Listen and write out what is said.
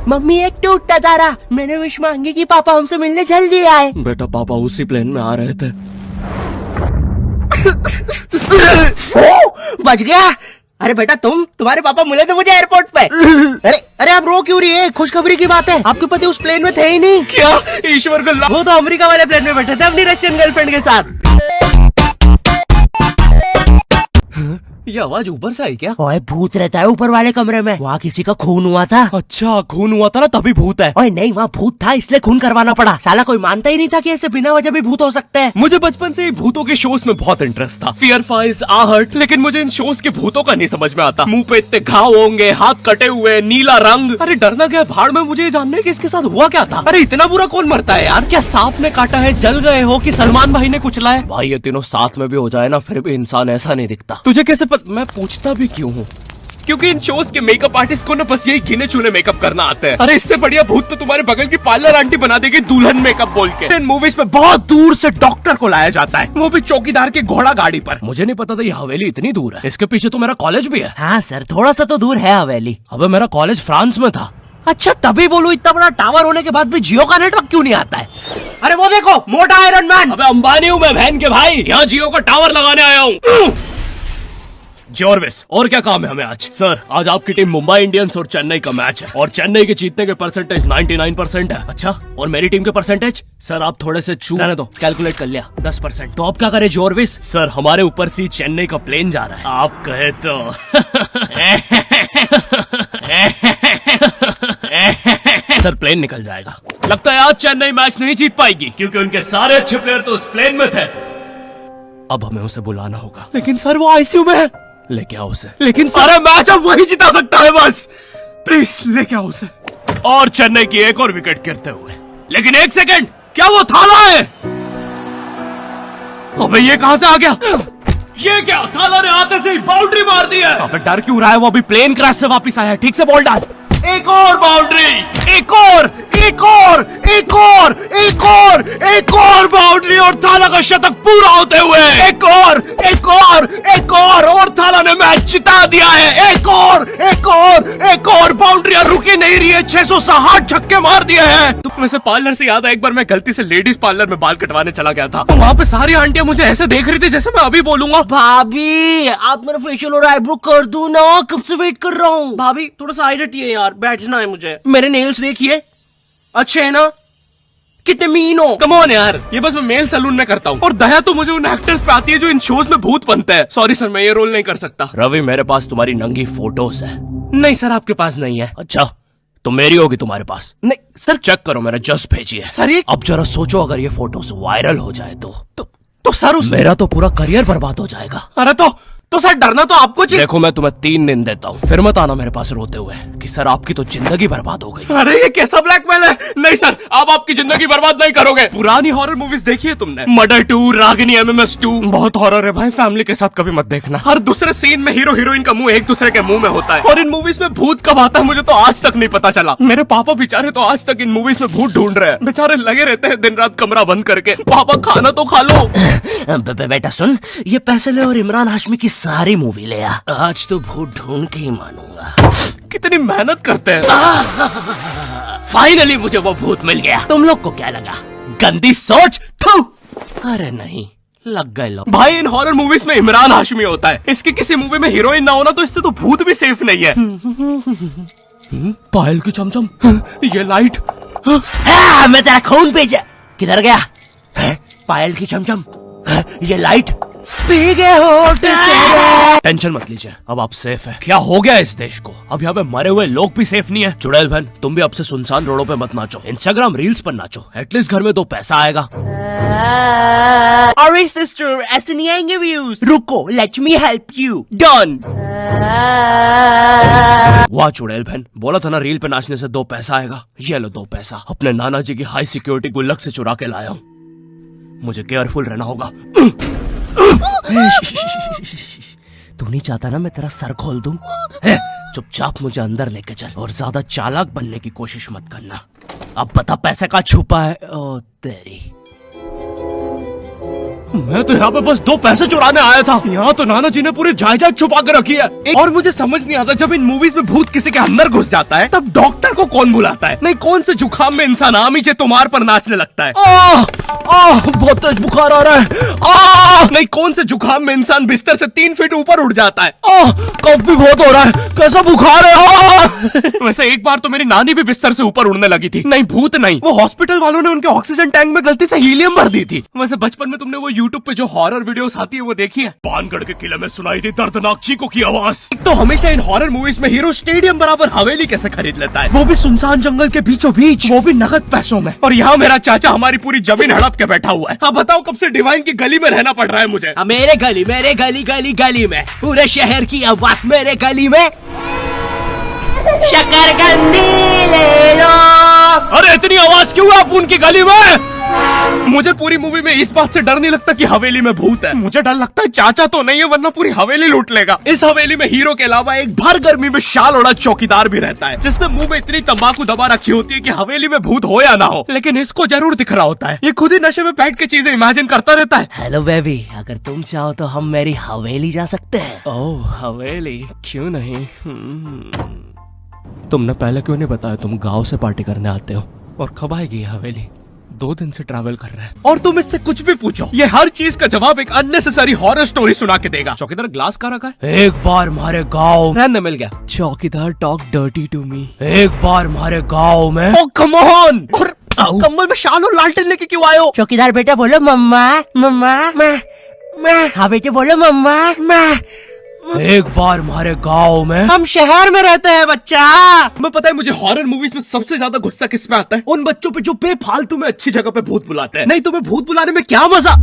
Mummy एक टूटता तारा, मैंने विश मांगी कि पापा हमसे मिलने जल्दी आए। बेटा पापा उसी प्लेन में आ रहे थे। बच गया। अरे बेटा तुम्हारे पापा मिले थे मुझे एयरपोर्ट पे। अरे अरे आप रो क्यों रही है? खुशखबरी की बात है, आपके पति उस प्लेन में थे ही नहीं। क्या? ईश्वर को वो तो अमेरिका वाले प्लेन में बैठे थे अपनी रशियन गर्लफ्रेंड के साथ। ये आवाज ऊपर से आई क्या? ओए भूत रहता है ऊपर वाले कमरे में, वहाँ किसी का खून हुआ था। अच्छा खून हुआ था ना तभी भूत है। ओए नहीं, वहाँ भूत था इसलिए खून करवाना पड़ा। साला कोई मानता ही नहीं था कि ऐसे बिना वजह भी भूत हो सकते हैं। मुझे बचपन से ही भूतों के शोज में बहुत इंटरेस्ट था, फियर फाइल्स, आहट, लेकिन मुझे इन शोज के भूतों का नहीं समझ में आता। मुंह पे इतने घाव होंगे, हाथ कटे हुए, नीला रंग। अरे डरना क्या भाड़ में, मुझे ये जानना है कि इसके साथ हुआ क्या था। अरे इतना बुरा कौन मरता है यार? क्या सांप ने काटा है, जल गए हो कि सलमान भाई ने कुचला है? भाई ये तीनों साथ में भी हो जाए ना फिर भी इंसान ऐसा नहीं दिखता। तुझे कैसे मैं पूछता भी क्यों हूँ? क्योंकि इन शोज के मेकअप आर्टिस्ट को ना बस यही गिने चुने मेकअप करना आता है। अरे इससे बढ़िया भूत तो तुम्हारे बगल की पार्लर आंटी बना देगी दुल्हन मेकअप बोल के। इन मूवीज में बहुत दूर से डॉक्टर को लाया जाता है, वो भी चौकीदार के घोड़ा गाड़ी पर। मुझे नहीं पता था ये हवेली इतनी दूर है। इसके पीछे तो मेरा कॉलेज भी है। हाँ सर, थोड़ा सा तो दूर है हवेली। अबे मेरा कॉलेज फ्रांस में था। अच्छा तभी बोलूं, इतना बड़ा टावर होने के बाद भी जियो का नेटवर्क क्यों नहीं आता है? अरे वो देखो मोटा आयरन मैन। अबे अंबानी हूँ मैं बहन के भाई, यहाँ जियो का टावर लगाने आया हूँ। जॉर्विस, और क्या काम है हमें आज? सर आज आपकी टीम मुंबई इंडियंस और चेन्नई का मैच है और चेन्नई के जीतने के परसेंटेज 99% है। अच्छा, और मेरी टीम के परसेंटेज? सर आप थोड़े से रहने दो, कैलकुलेट कर लिया 10%। तो आप क्या करें जॉर्विस? सर हमारे ऊपर से चेन्नई का प्लेन जा रहा है, आप कहे तो। सर प्लेन निकल जाएगा। लगता है आज चेन्नई मैच नहीं जीत पाएगी क्योंकि उनके सारे अच्छे प्लेयर तो उस प्लेन में थे। अब हमें उसे बुलाना होगा। लेकिन सर वो आईसीयू में है। लेके आओ उसे। लेकिन सारा मैच अब वही जिता सकता है बस, प्लीज लेके आओ उसे। और चेन्नई की एक और विकेट गिरते हुए। लेकिन एक सेकंड, क्या वो थाला है? अबे ये कहां से आ गया? ये क्या? थाला ने आते से ही बाउंड्री मार दी है। अबे डर क्यों रहा है? वो अभी प्लेन क्रैश से वापस आया है। ठीक से बॉल डाल। एक और बाउंड्री, एक और, एक और, एक और, एक और, एक और बाउंड्री और थाला का शतक पूरा होते हुए एक और, एक और, एक और थाला ने मैच जिता दिया है। एक और, एक और, एक और बाउंड्रियां रुकी नहीं रही है। 660 छक्के मार दिए हैं। तो वैसे पार्लर से याद है, एक बार मैं गलती से लेडीज पार्लर में बाल कटवाने चला गया था। तो वहाँ पे सारी आंटियां मुझे ऐसे देख रही थी जैसे मैं अभी बोलूंगा भाभी आप मेरा फेशियल और आईब्रो कर दो ना, कब से वेट कर रहा हूँ। भाभी थोड़ा सा आइडिया है यार, बैठना है मुझे। मेरे नेल्स देखिए, अच्छे है ना? कितने मीन हो। कम ऑन यार, ये बस मैं मेल सैलून में करता हूँ। और दया तो मुझे उन एक्टर्स पे आती है जो इन शोज में भूत बनते हैं। सॉरी सर, मैं ये रोल नहीं कर सकता। रवि मेरे पास तुम्हारी नंगी फोटोज है। नहीं सर आपके पास नहीं है। अच्छा तो मेरी होगी तुम्हारे पास। नहीं सर, चेक करो, मैंने जस्ट भेजी है। सर ये अब जरा सोचो, अगर ये फोटोज वायरल हो जाए तो सर मेरा तो पूरा करियर बर्बाद हो जाएगा। अरे तो सर डरना तो आपको चाहिए। देखो मैं तुम्हें 3 दिन देता हूँ, फिर मत आना मेरे पास रोते हुए कि सर आपकी तो जिंदगी बर्बाद हो गई। अरे ये कैसा ब्लैकमेल है? नहीं सर, आप आपकी जिंदगी बर्बाद नहीं करोगे। पुरानी हॉरर मूवीज देखी है तुमने? मर्डर 2, रागिनी, MMS 2, बहुत हॉरर है भाई। फैमिली के साथ कभी मत देखना। हर दूसरे सीन में हीरो हीरोइन का मुंह एक दूसरे के मुंह में होता है। और इन मूवीज में भूत कब आता है मुझे तो आज तक नहीं पता चला। मेरे पापा बेचारे तो आज तक इन मूवीज में भूत ढूंढ रहे हैं। बेचारे लगे रहते हैं दिन रात कमरा बंद करके। पापा खाना तो खा लो। बेटा सुन, ये पैसे ले और इमरान हाशमी की सारी मूवी ले आ। आज तो भूत ढूंढ के ही मानूंगा। कितनी मेहनत करते हैं। फाइनली मुझे वो भूत मिल गया। तुम लोग को क्या लगा? गंदी सोच। थू। अरे नहीं, लग गए लोग। भाई इन हॉरर मूवीज में इमरान हाशमी होता है। इसकी किसी मूवी में हीरोइन ना होना तो इससे तो भूत भी सेफ नहीं है। पायल की चमचम, ये लाइट। मैं तेरा खून भेजा। किधर गया? पायल की चमचम, ये लाइट। पी गए हो तेरे। टेंशन मत लीजिए, अब आप सेफ है। क्या हो गया इस देश को? अब यहाँ पे मरे हुए लोग भी सेफ नहीं है। चुड़ैल बहन, तुम भी अब से सुनसान रोडों पे मत नाचो, इंस्टाग्राम रील्स पर नाचो। एटलीस्ट घर में 2 पैसा आएगा। अरे सिस्टर, ऐसे नहीं आएंगे व्यूज। रुको, let me help you. Done. वाह चुड़ैल बहन, बोला था ना रील पे नाचने से 2 पैसा आएगा। ये लो 2 पैसा, अपने नाना जी की हाई सिक्योरिटी गुल्लक से चुरा के लाया हूँ। मुझे केयरफुल रहना होगा। तू नहीं चाहता ना मैं तेरा सर खोल दूं? चुपचाप मुझे अंदर लेके चल और ज्यादा चालाक बनने की कोशिश मत करना। अब बता पैसे का छुपा है। ओ तेरी। मैं तो यहाँ पे बस 2 पैसे चुराने आया था। यहाँ तो नाना जी ने पूरी जायदाद छुपा के रखी है। और मुझे समझ नहीं आता, जब इन मूवीज में भूत किसी के अंदर घुस जाता है तब डॉक्टर को कौन बुलाता है? नहीं, कौन से जुकाम में इंसान आम ही तुम्हार पर नाचने लगता है? बहुत तेज बुखार आ रहा है। नहीं, कौन से जुकाम में इंसान बिस्तर से 3 फीट ऊपर उड़ जाता है? कफ भी बहुत हो रहा है, कैसा बुखार है? वैसे एक बार तो मेरी नानी भी बिस्तर से ऊपर उड़ने लगी थी। नहीं, भूत नहीं, वो हॉस्पिटल वालों ने उनके ऑक्सीजन टैंक में गलती से हीलियम भर दी थी। वैसे बचपन में तुमने वो यूट्यूब पे जो हॉरर वीडियोस आती है वो देखी है? पानगढ़ के किले में सुनाई दी दर्दनाक चीखों की आवाज। एक तो हमेशा इन हॉरर मूवीज में हीरो स्टेडियम बराबर हवेली कैसे खरीद लेता है, वो भी सुनसान जंगल के बीचों बीच, वो भी नगद पैसों में। और यहाँ मेरा चाचा हमारी पूरी जमीन हड़प के बैठा हुआ है। अब बताओ कब से डिवाइन की गली में रहना पड़ रहा है मुझे? मेरे गली में पूरे शहर की आवाज मेरे गली में। शकरकंदी ले लो। अरे इतनी आवाज क्यों है आप उनकी गली में? मुझे पूरी मूवी में इस बात से डर नहीं लगता कि हवेली में भूत है। मुझे डर लगता है चाचा तो नहीं है, वरना पूरी हवेली लूट लेगा। इस हवेली में हीरो के अलावा एक भर गर्मी में शाल ओढ़ा चौकीदार भी रहता है, जिसने मुंह में इतनी तंबाकू दबा रखी होती है कि हवेली में भूत हो या ना हो, लेकिन इसको जरूर दिख रहा होता है। ये खुद ही नशे में बैठ के चीजें इमेजिन करता रहता है। हेलो बेबी, अगर तुम चाहो तो हम मेरी हवेली जा सकते हैं। ओह हवेली, क्यों नहीं? तुमने पहले क्यों नहीं बताया तुम गांव से पार्टी करने आते हो? और कब आएगी ये हवेली? 2 दिन से ट्रैवल कर रहा है और तुम इससे कुछ भी पूछो, ये हर चीज का जवाब एक अननेसेसरी हॉरर स्टोरी सुना के देगा। चौकीदार ग्लास कहाँ रखा है? एक बार हमारे गाँव रहने मिल गया। चौकीदार टॉक डर्टी टू मी। एक बार हमारे गाँव में। ओह कम ऑन। और कंबल में शाल और लालटेन लेके क्यों आए हो? चौकीदार बेटा बोलो मम्मा मम्मा। मैं हाँ बेटे बोलो मम्मा। एक बार हमारे गांव में। हम शहर में रहते हैं बच्चा। मैं पता है मुझे हॉरर मूवीज में सबसे ज्यादा गुस्सा किस पे आता है? उन बच्चों पे जो बेफालतू में अच्छी जगह पे भूत बुलाते हैं। नहीं, तुम्हें भूत बुलाने में क्या मजा?